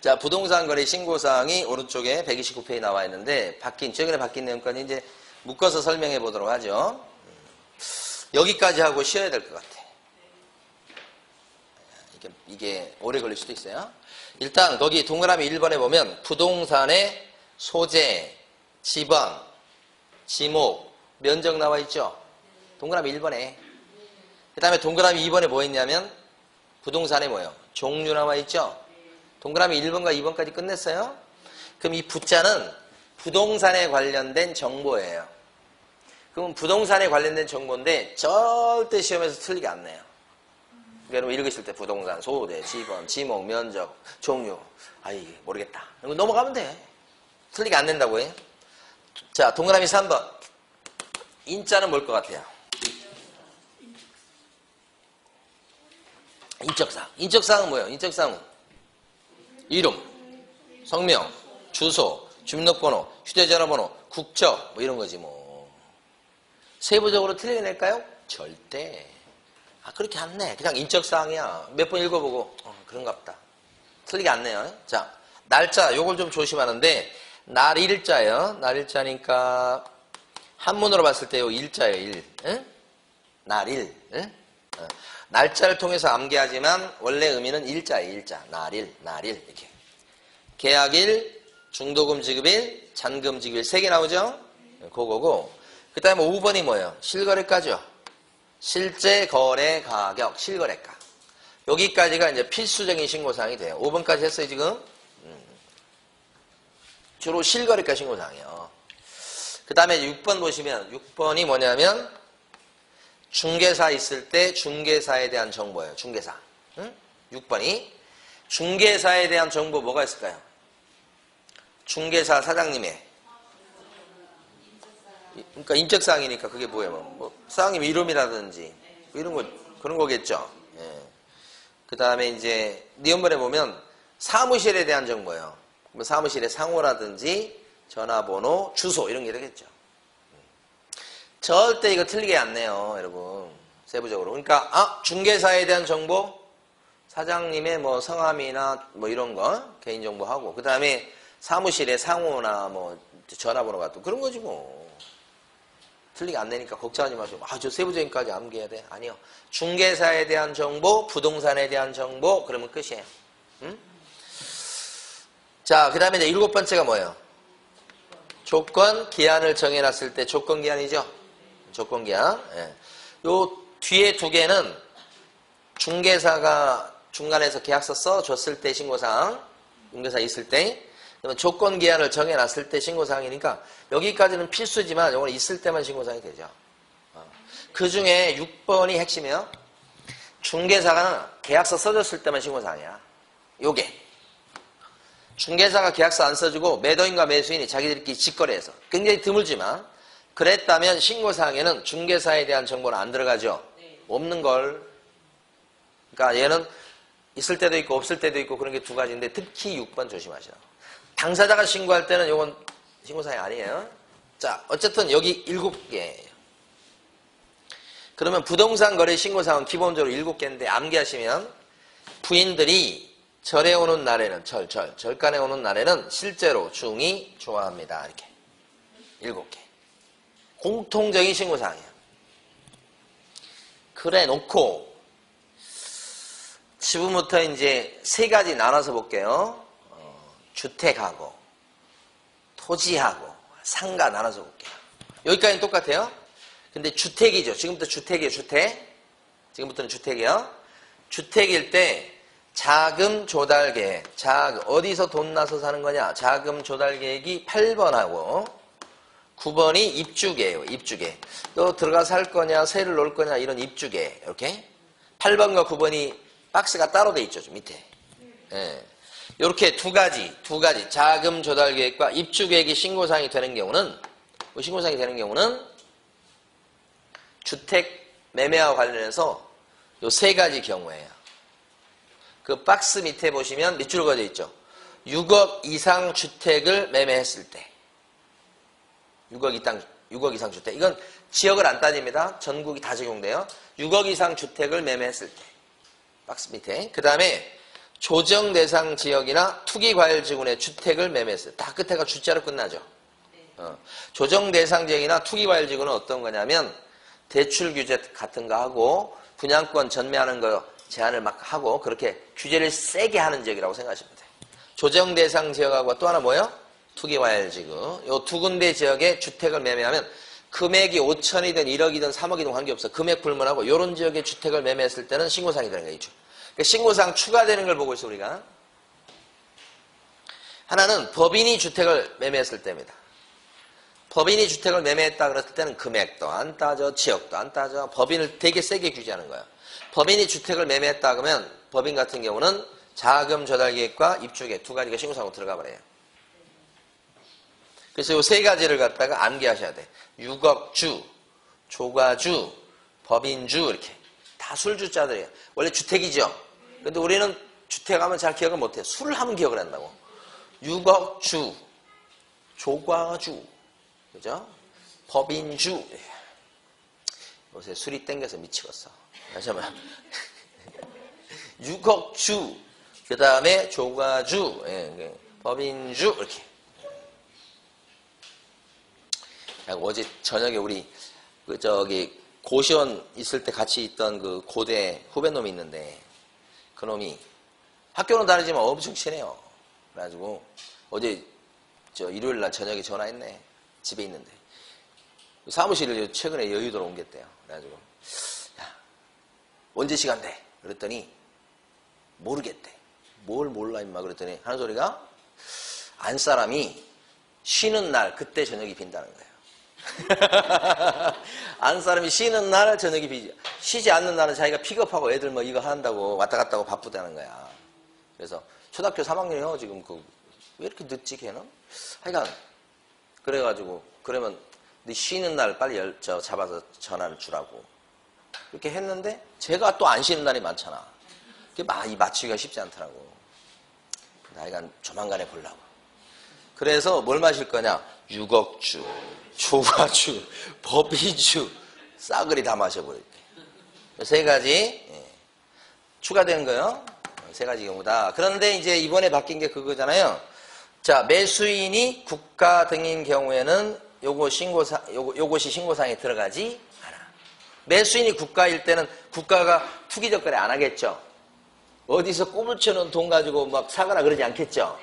S1: 자, 부동산 거래 신고사항이 오른쪽에 129페이지 나와 있는데 최근에 바뀐 내용까지 이제 묶어서 설명해 보도록 하죠. 여기까지 하고 쉬어야 될 것 같아. 이게 오래 걸릴 수도 있어요. 일단 거기 동그라미 1번에 보면 부동산의 소재, 지방, 지목, 면적 나와 있죠. 동그라미 1번에. 그 다음에 동그라미 2번에 뭐 있냐면 부동산에 뭐예요? 종류 나와 있죠. 동그라미 1번과 2번까지 끝냈어요. 그럼 이 부자는 부동산에 관련된 정보예요. 그럼 부동산에 관련된 정보인데 절대 시험에서 틀리게 안 내요. 여러분 읽으실 때 부동산, 소재, 지번, 지목, 면적, 종류. 아이 모르겠다. 넘어가면 돼. 틀리게 안 낸다고 해. 자, 동그라미 3번. 인자는 뭘 것 같아요? 인적사항. 인적사항은 뭐예요? 인적사항은 이름, 성명, 주소, 주민등록번호, 휴대전화번호, 국적 뭐 이런 거지 뭐. 세부적으로 틀려낼까요? 절대. 그렇게 안 내. 그냥 인적사항이야. 몇 번 읽어보고 그런가 보다. 틀리게 안 내요. 자, 날짜 요걸 좀 조심하는데 날일자예요. 날일자니까 한문으로 봤을 때 요 일자예요. 일. 응? 날일. 응? 날짜를 통해서 암기하지만 원래 의미는 일자예요. 일자. 날일. 이렇게. 계약일, 중도금 지급일, 잔금 지급일 3개 나오죠? 그거고. 그 다음에 5번이 뭐예요? 실거래가죠. 실제 거래 가격, 실거래가. 여기까지가 이제 필수적인 신고사항이 돼요. 5번까지 했어요, 지금? 주로 실거래가 신고사항이에요. 그 다음에 6번 보시면, 6번이 뭐냐면, 중개사 있을 때 중개사에 대한 정보예요. 중개사. 응? 6번이. 중개사에 대한 정보 뭐가 있을까요? 중개사 사장님의. 그러니까 인적사항이니까 그게 뭐예요? 뭐 사장님 이름이라든지 뭐 이런 거 그런 거겠죠. 예. 그 다음에 이제 니은번에 보면 사무실에 대한 정보예요. 뭐 사무실의 상호라든지 전화번호, 주소 이런 게 되겠죠. 절대 이거 틀리게 안 내요, 여러분. 세부적으로. 그러니까 중개사에 대한 정보, 사장님의 뭐 성함이나 뭐 이런 거 개인정보하고 그 다음에 사무실의 상호나 뭐 전화번호 같은 그런 거지 뭐. 틀리게 안 내니까 걱정하지 마시고 저 세부적인까지 암기해야 돼? 아니요. 중개사에 대한 정보, 부동산에 대한 정보 그러면 끝이에요. 응? 자, 그 다음에 이제 7번째가 뭐예요? 조건, 기한을 정해놨을 때 조건 기한이죠? 조건 기한. 예. 요 뒤에 2개는 중개사가 중간에서 계약서 써줬을 때 신고사항, 중개사 있을 때 그러면 조건 기한을 정해놨을 때 신고사항이니까 여기까지는 필수지만 이건 있을 때만 신고사항이 되죠. 그 중에 6번이 핵심이에요. 중개사가 계약서 써줬을 때만 신고사항이야. 요게. 중개사가 계약서 안 써주고 매도인과 매수인이 자기들끼리 직거래해서 굉장히 드물지만 그랬다면 신고사항에는 중개사에 대한 정보는 안 들어가죠. 없는 걸. 그러니까 얘는 있을 때도 있고 없을 때도 있고 그런 게 2가지인데 특히 6번 조심하시라. 당사자가 신고할 때는 이건 신고사항이 아니에요. 자, 어쨌든 여기 7개예요. 그러면 부동산 거래 신고사항은 기본적으로 7개인데 암기하시면 부인들이 절에 오는 날에는 절간에 오는 날에는 실제로 중이 좋아합니다. 이렇게 7개. 공통적인 신고사항이에요. 그래 놓고 지금부터 이제 3가지 나눠서 볼게요. 주택하고 토지하고 상가 나눠서 볼게요. 여기까지는 똑같아요. 근데 주택이죠. 지금부터 주택이에요. 주택. 지금부터는 주택이요. 주택일 때 자금 조달 계획. 어디서 돈 나서 사는 거냐? 자금 조달 계획이 8번하고 9번이 입주계예요. 입주계. 너 들어가 살 거냐, 세를 놓을 거냐 이런 입주계. 이렇게 8번과 9번이 박스가 따로 돼 있죠. 밑에. 예. 이렇게 2가지 자금 조달 계획과 입주 계획이 신고사항이 되는 경우는 주택 매매와 관련해서 요 3가지 경우예요. 그 박스 밑에 보시면 밑줄 그어져 있죠. 6억 이상 주택을 매매했을 때. 6억 이상 주택. 이건 지역을 안 따집니다. 전국이 다 적용돼요. 6억 이상 주택을 매매했을 때. 박스 밑에. 그 다음에 조정 대상 지역이나 투기과열지구내 주택을 매매했을 때. 다 끝에가 주자로 끝나죠. 조정 대상 지역이나 투기과열지구는 어떤 거냐면 대출 규제 같은 거 하고 분양권 전매하는 거 제한을 막 하고 그렇게 규제를 세게 하는 지역이라고 생각하시면 돼요. 조정 대상 지역하고 또 하나 뭐예요? 투기과열지구. 요 2군데 지역에 주택을 매매하면 금액이 5천이든 1억이든 3억이든 관계없어. 금액 불문하고 이런 지역에 주택을 매매했을 때는 신고사항이 되는 거죠. 그러니까 신고사항 추가되는 걸 보고 있어 우리가. 하나는 법인이 주택을 매매했을 때입니다. 법인이 주택을 매매했다 그랬을 때는 금액도 안 따져, 지역도 안 따져. 법인을 되게 세게 규제하는 거예요. 법인이 주택을 매매했다 그러면 법인 같은 경우는 자금 조달 계획과 입주 계획 2가지가 신고사항으로 들어가 버려요. 그래서 이 3가지를 갖다가 암기하셔야 돼. 6억 주, 조가주, 법인주 이렇게 다 술주자들이에요. 원래 주택이죠. 근데 우리는 주택하면 잘 기억을 못해. 술을 하면 기억을 한다고. 6억 주, 조가주, 그죠? 법인주. 요새 술이 땡겨서 미치겠어. 다시 한번. 6억 주, 그 다음에 조가주, 예, 법인주, 이렇게. 어제 저녁에 우리, 고시원 있을 때 같이 있던 그 고대 후배놈이 있는데, 그 놈이 학교는 다르지만 엄청 친해요. 그래가지고, 어제, 일요일 날 저녁에 전화했네. 집에 있는데. 사무실을 최근에 여의도로 옮겼대요. 그래가지고, 야, 언제 시간 돼? 그랬더니, 모르겠대. 뭘 몰라, 임마. 그랬더니, 하는 소리가, 안 사람이 쉬는 날, 그때 저녁이 빈다는 거예요. 안 사람이 쉬는 날, 저녁이 비지. 쉬지 않는 날은 자기가 픽업하고 애들 뭐 이거 한다고 왔다 갔다 하고 바쁘다는 거야. 그래서, 초등학교 3학년이요, 지금 왜 이렇게 늦지, 걔는? 하여간, 그래가지고, 그러면, 네 쉬는 날 빨리 잡아서 전화를 주라고. 이렇게 했는데, 제가 또 안 쉬는 날이 많잖아. 그게 맞추기가 쉽지 않더라고. 하여간 조만간에 보려고. 그래서 뭘 마실 거냐? 6억주, 조가주, 법인주, 싸그리 다 마셔버릴게. 세 가지, 추가된 거요. 세 가지 경우다. 그런데 이제 이번에 바뀐 게 그거잖아요. 자, 매수인이 국가 등인 경우에는 요것이 신고사항에 들어가지 않아. 매수인이 국가일 때는 국가가 투기적 거래 안 하겠죠. 어디서 꿈을 쳐놓은 돈 가지고 막 사거나 그러지 않겠죠.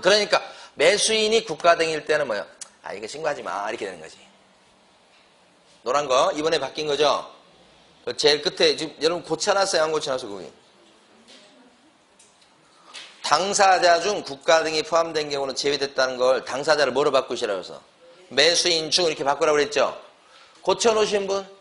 S1: 그러니까 매수인이 국가 등일 때는 뭐요? 아, 이거 신고하지 마. 이렇게 되는 거지. 노란 거 이번에 바뀐 거죠. 제일 끝에 지금 여러분 고쳐놨어요? 안 고쳐놨어요? 거기. 당사자 중 국가 등이 포함된 경우는 제외됐다는 걸 당사자를 뭐로 바꾸시라고 해서 매수인 중 이렇게 바꾸라고 그랬죠. 고쳐놓으신 분?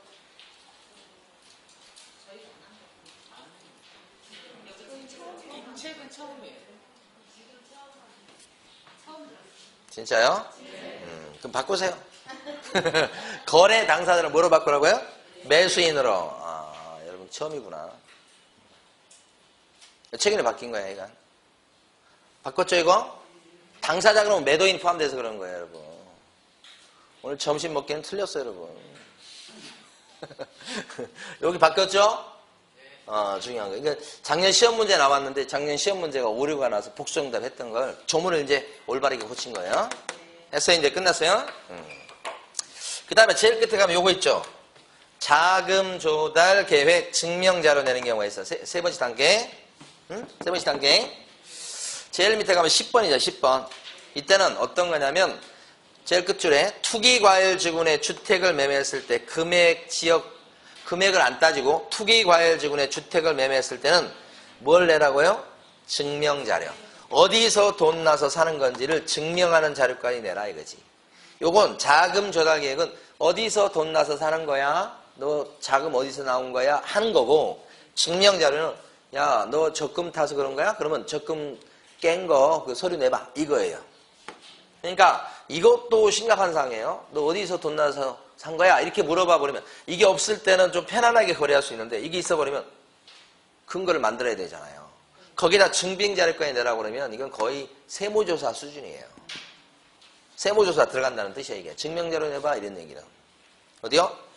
S1: 진짜요? 그럼 바꾸세요. 거래 당사자를 뭐로 바꾸라고요? 매수인으로. 아, 여러분 처음이구나. 최근에 바뀐 거야, 이건. 바꿨죠, 이거? 당사자 그러면 매도인 포함돼서 그런 거예요, 여러분. 오늘 점심 먹기는 틀렸어요, 여러분. 여기 바뀌었죠? 중요한 거. 그러니까 작년 시험 문제 나왔는데 작년 시험 문제가 오류가 나서 복수응답 했던 걸 조문을 이제 올바르게 고친 거예요. 했어요? 이제 끝났어요? 그 다음에 제일 끝에 가면 요거 있죠? 자금 조달 계획 증명자료 내는 경우가 있어. 세 번째 단계. 세 번째 단계. 제일 밑에 가면 10번이죠, 10번. 이때는 어떤 거냐면 제일 끝줄에 투기과열지구내 주택을 매매했을 때 금액을 안 따지고 투기과열지구내 주택을 매매했을 때는 뭘 내라고요? 증명자료. 어디서 돈 나서 사는 건지를 증명하는 자료까지 내라 이거지. 요건 자금 조달 계획은 어디서 돈 나서 사는 거야? 너 자금 어디서 나온 거야? 하는 거고 증명자료는 야, 너 적금 타서 그런 거야? 그러면 적금 깬 거 그 서류 내봐 이거예요. 그러니까 이것도 심각한 상황이에요. 너 어디서 돈 나서 산 거야? 이렇게 물어봐 버리면 이게 없을 때는 좀 편안하게 거래할 수 있는데 이게 있어 버리면 근거를 만들어야 되잖아요. 거기다 증빙자료까지 내라고 그러면 이건 거의 세무조사 수준이에요. 세무조사 들어간다는 뜻이야 이게. 증명자료 내봐 이런 얘기는. 어디요?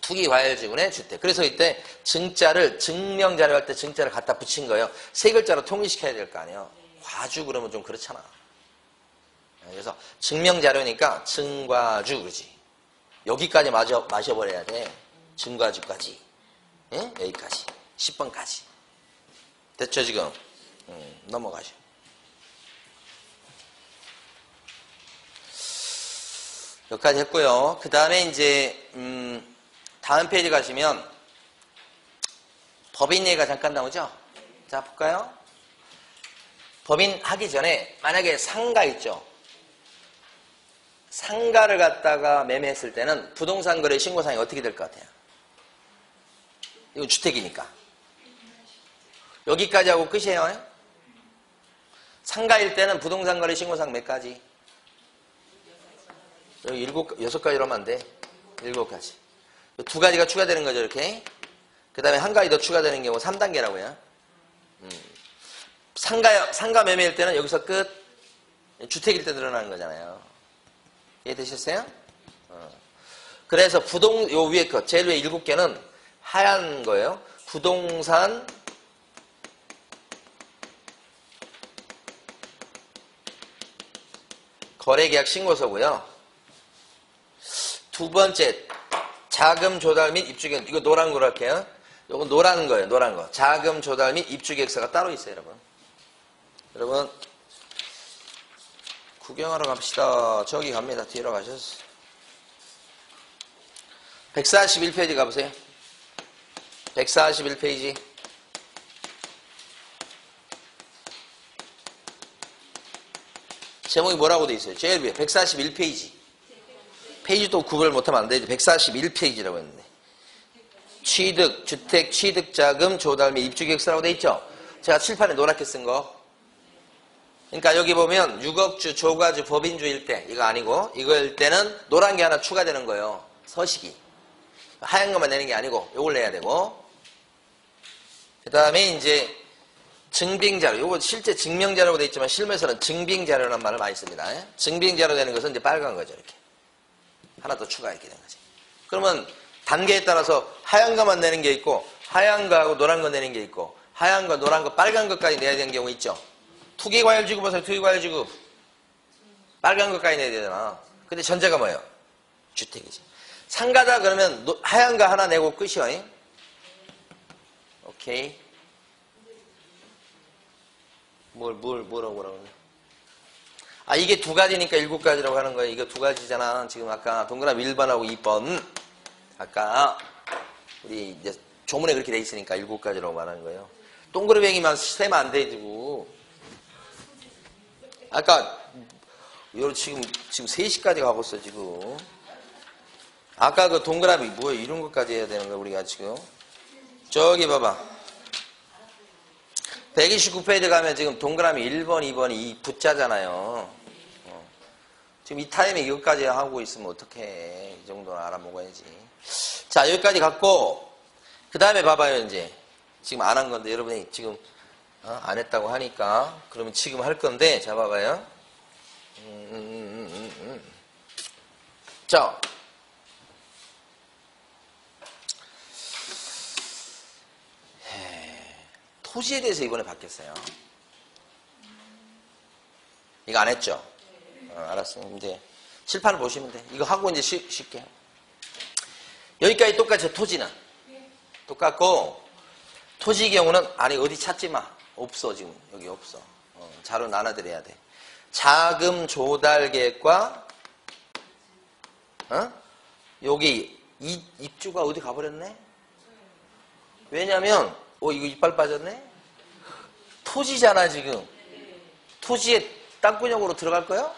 S1: 투기과열지구내 주택. 그래서 이때 증명자료 할 때 증자를 갖다 붙인 거예요. 세 글자로 통일시켜야 될 거 아니에요. 과주 그러면 좀 그렇잖아. 그래서 증명자료니까 증과주 그러지. 여기까지 마셔버려야 돼. 증과주까지. 응? 여기까지. 10번까지. 됐죠 지금? 넘어가죠. 여기까지 했고요. 그 다음에 이제 다음 페이지 가시면 법인 얘기가 잠깐 나오죠? 자 볼까요? 법인 하기 전에 만약에 상가 있죠? 상가를 갖다가 매매했을 때는 부동산 거래 신고사항이 어떻게 될 것 같아요? 이거 주택이니까. 여기까지 하고 끝이에요. 상가일 때는 부동산 거래 신고사항 몇 가지? 여기 6가지로 하면 안 돼. 7가지. 2가지가 추가되는 거죠, 이렇게. 그 다음에 한 가지 더 추가되는 경우 3단계라고요. 상가 매매일 때는 여기서 끝. 주택일 때 늘어나는 거잖아요. 이해되셨어요? 그래서 요 위에 거, 제일 위에 7개는 하얀 거예요. 부동산 거래계약 신고서고요. 두 번째, 자금 조달 및 입주 계획. 이거 노란 거로 할게요. 이거 노란 거예요. 노란 거. 자금 조달 및 입주 계획서가 따로 있어요, 여러분. 여러분, 구경하러 갑시다. 저기 갑니다. 뒤로 가셨어. 141페이지 가보세요. 141페이지. 제목이 뭐라고 돼 있어요? 제일 위에 141페이지. 페이지 또 구별 못하면 안 되지. 141페이지라고 했는데. 취득, 주택, 취득자금, 조달 및 입주계획서라고 돼 있죠? 제가 칠판에 노랗게 쓴 거. 그러니까 여기 보면 6억주, 조가주, 법인주일 때, 이거 아니고, 이거일 때는 노란 게 하나 추가되는 거예요. 서식이. 하얀 것만 내는 게 아니고, 요걸 내야 되고. 그 다음에 이제, 증빙자료. 요거 실제 증명자료라고 돼 있지만, 실무에서는 증빙자료라는 말을 많이 씁니다. 증빙자료 되는 것은 이제 빨간 거죠, 이렇게. 하나 더 추가 이렇게 되는 거지. 그러면 단계에 따라서 하얀 거만 내는 게 있고, 하얀 거하고 노란 거 내는 게 있고, 하얀 거, 노란 거, 빨간 것까지 내야 되는 경우 있죠. 투기과열지급 보세요. 투기과열지급. 빨간 것까지 내야 되잖아. 근데 전제가 뭐예요? 주택이지. 상가다 그러면 하얀 거 하나 내고 끝이요. 오케이. 뭐라고 그래. 아, 이게 두 가지니까 7가지라고 하는 거예요. 이거 두 가지잖아. 지금 아까 동그라미 1번하고 2번. 아까 우리 이제 조문에 그렇게 돼 있으니까 7가지라고 말하는 거예요. 동그라미만 세면 안 되고. 아까 지금 3시까지 가고 있어, 지금. 아까 그 동그라미 뭐야? 이런 것까지 해야 되는 거야, 우리가 지금. 저기 봐봐. 129페이지 가면 지금 동그라미 1번, 2번이 이 붓자잖아요. 지금 이 타임에 이것까지 하고 있으면 어떡해. 이 정도는 알아먹어야지. 자, 여기까지 갖고, 그 다음에 봐봐요, 이제. 지금 안 한 건데, 여러분이 지금, 안 했다고 하니까. 그러면 지금 할 건데, 자, 봐봐요. 자. 토지에 대해서 이번에 바뀌었어요. 이거 안 했죠? 알았어요. 이제 칠판을 보시면 돼. 이거 하고 이제 쉽게. 여기까지 똑같죠. 토지는 똑같고, 토지 경우는 아니 어디 찾지 마. 없어. 지금 여기 없어. 자료 나눠드려야 돼. 자금 조달 계획과 여기 입주가 어디 가버렸네. 왜냐면 이거 이빨 빠졌네. 토지잖아 지금. 토지에 땅분양으로 들어갈 거야?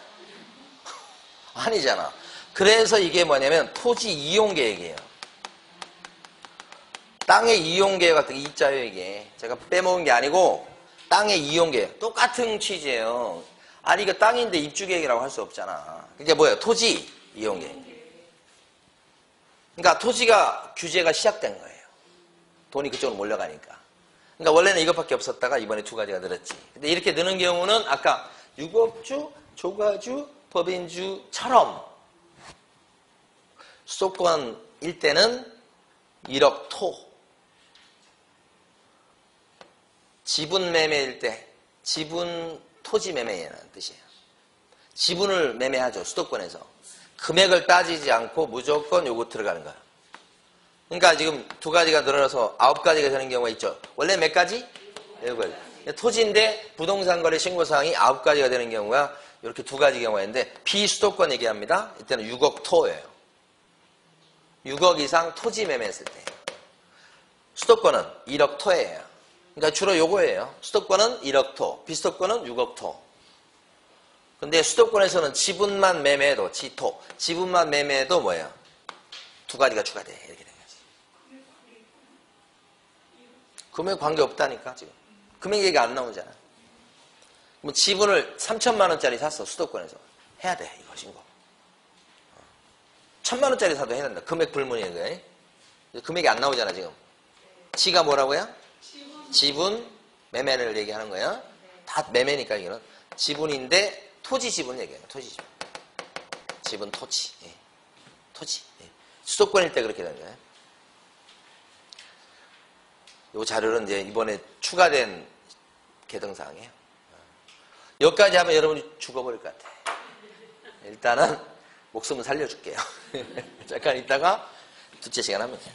S1: 아니잖아. 그래서 이게 뭐냐면 토지 이용 계획이에요. 땅의 이용 계획 같은 게 있자요, 이게. 제가 빼먹은 게 아니고 땅의 이용 계획. 똑같은 취지예요. 아니 이거 땅인데 입주 계획이라고 할 수 없잖아. 이게 뭐예요? 토지 이용 계획. 그러니까 토지가 규제가 시작된 거예요. 돈이 그쪽으로 몰려가니까. 그러니까 원래는 이것밖에 없었다가 이번에 2가지가 늘었지. 근데 이렇게 느는 경우는 아까 6억주, 조가주, 법인주처럼 수도권일 때는 1억 토, 지분 매매일 때 지분 토지 매매라는 뜻이에요. 지분을 매매하죠. 수도권에서. 금액을 따지지 않고 무조건 요거 들어가는 거야. 그러니까 지금 2가지가 늘어나서 9가지가 되는 경우가 있죠. 원래 몇 가지? 7가지. 토지인데 부동산 거래 신고사항이 9가지가 되는 경우가 이렇게 2가지 경우가 있는데, 비수도권 얘기합니다. 이때는 6억 토예요. 6억 이상 토지 매매했을 때. 수도권은 1억 토예요. 그러니까 주로 요거예요. 수도권은 1억 토, 비수도권은 6억 토. 근데 수도권에서는 지분만 매매해도 지토, 지분만 매매해도 뭐예요? 2가지가 추가돼. 이렇게 되는 거지. 금액 관계 없다니까 지금. 금액 얘기 안 나오잖아. 뭐 지분을 3천만 원짜리 샀어. 수도권에서. 해야 돼. 이거 신고. 1,000만 원짜리 사도 해야 된다. 금액 불문이에요. 그게. 금액이 안 나오잖아 지금. 지가 뭐라고요? 지분 매매를 얘기하는 거야. 다 매매니까 이거는. 지분인데 토지 지분 얘기해요. 토지 지분. 지분 토지. 예. 토지. 예. 수도권일 때 그렇게 되는 거예요. 이 자료는 이제 이번에 추가된 개정사항이에요. 여기까지 하면 여러분이 죽어버릴 것 같아. 일단은 목숨은 살려줄게요. 잠깐 있다가 둘째 시간 하면 돼요.